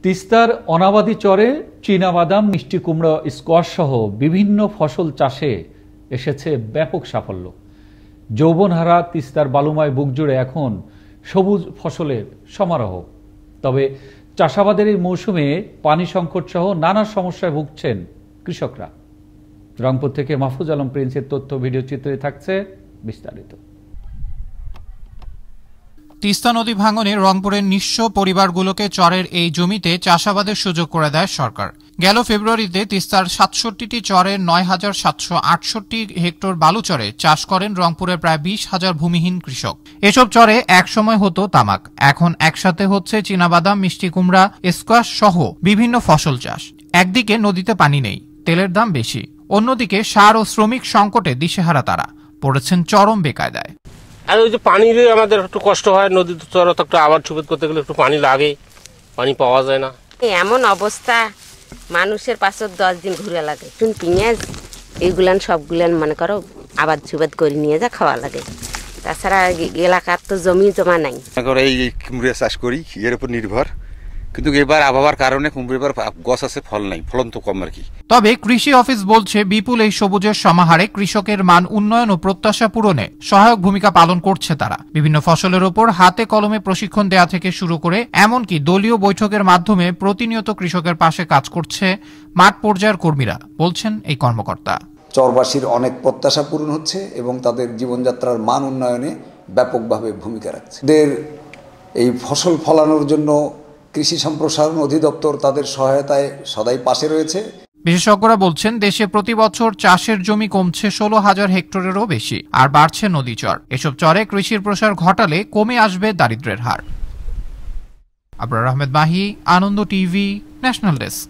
তিস্তার অনাবাদী চরে চীনাবাদাম, মিষ্টি কুমড়া, স্কোয়াশ সহ বিভিন্ন ফসল চাষে এসেছে ব্যাপক সাফল্য। যৌবনহারা তিস্তার বালুময় বুক জুড়ে এখন সবুজ ফসলের সমারোহ। তবে চাষাবাদের এই মৌসুমে পানি সংকট সহ নানা সমস্যায় ভুগছেন কৃষকরা। রংপুর থেকে মাহফুজ আলম প্রিন্সের তথ্য ভিডিও চিত্রে থাকছে বিস্তারিত। তিস্তা নদী ভাঙনে রংপুরের নিঃস্ব পরিবারগুলোকে চরের এই জমিতে চাষাবাদের সুযোগ করে দেয় সরকার। গেল ফেব্রুয়ারিতে তিস্তার ৬৭টি চরের ৯,৭৬৮ হেক্টর বালুচরে চাষ করেন রংপুরের প্রায় ২০,০০০ ভূমিহীন কৃষক। এসব চরে একসময় হতো তামাক, এখন একসাথে হচ্ছে চীনাবাদাম, মিষ্টি কুমড়া, স্কোয়াশ সহ বিভিন্ন ফসল চাষ। একদিকে নদীতে পানি নেই, তেলের দাম বেশি, অন্যদিকে সার ও শ্রমিক সংকটে দিশেহারা তারা, পড়েছেন চরম বেকায়দায়। আর ওই যে পানির আমাদের একটু কষ্ট হয়, নদীতে চড়া তো একটু আবার ছুপেত করতে গেলে একটু পানি লাগে, পানি পাওয়া যায় না। এমন অবস্থা, মানুষের পাশে 10 দিন ঘুরে লাগে। পেঁয়াজ এইগুলান সবগুলান মনে করো আবার ছুপেত করে নিয়ে যা খাওয়া লাগে। তাছাড়া এলাকার তো জমি জমা নাই। এই কুমড়া চাষ করি, এর উপর নির্ভর, কিন্তু এবার আবহাওয়ার কারণে কুমড়ার গাছ আছে, ফল নাই, ফলন তো কম আর কি। তবে কৃষি অফিস বলছে বিপুল এই সবুজের সমাহারে কৃষকের মান উন্নয়ন ও প্রত্যাশা পূরণে সহায়ক ভূমিকা পালন করছে তারা। বিভিন্ন ফসলের ওপর হাতে কলমে প্রশিক্ষণ দেয়া থেকে শুরু করে এমনকি দলীয় বৈঠকের মাধ্যমে প্রতিনিয়ত কৃষকের পাশে কাজ করছে মাঠ পর্যায়ের কর্মীরা, বলছেন এই কর্মকর্তা। চরবাসীর অনেক প্রত্যাশা পূরণ হচ্ছে এবং তাদের জীবনযাত্রার মান উন্নয়নে ব্যাপকভাবে ভূমিকা রাখছে। এদের এই ফসল ফলানোর জন্য কৃষি সম্প্রসারণ অধিদপ্তর তাদের সহায়তায় সদাই পাশে রয়েছে। বিশেষজ্ঞরা বলছেন দেশে প্রতি বছর চাষের জমি কমছে ১৬,০০০ হেক্টরেরও বেশি, আর বাড়ছে নদীচর। এসব চরে কৃষির প্রসার ঘটালে কমে আসবে দারিদ্র্যের হার। আবরার আহমেদ মাহি, আনন্দ টিভি, ন্যাশনাল ডেস্ক।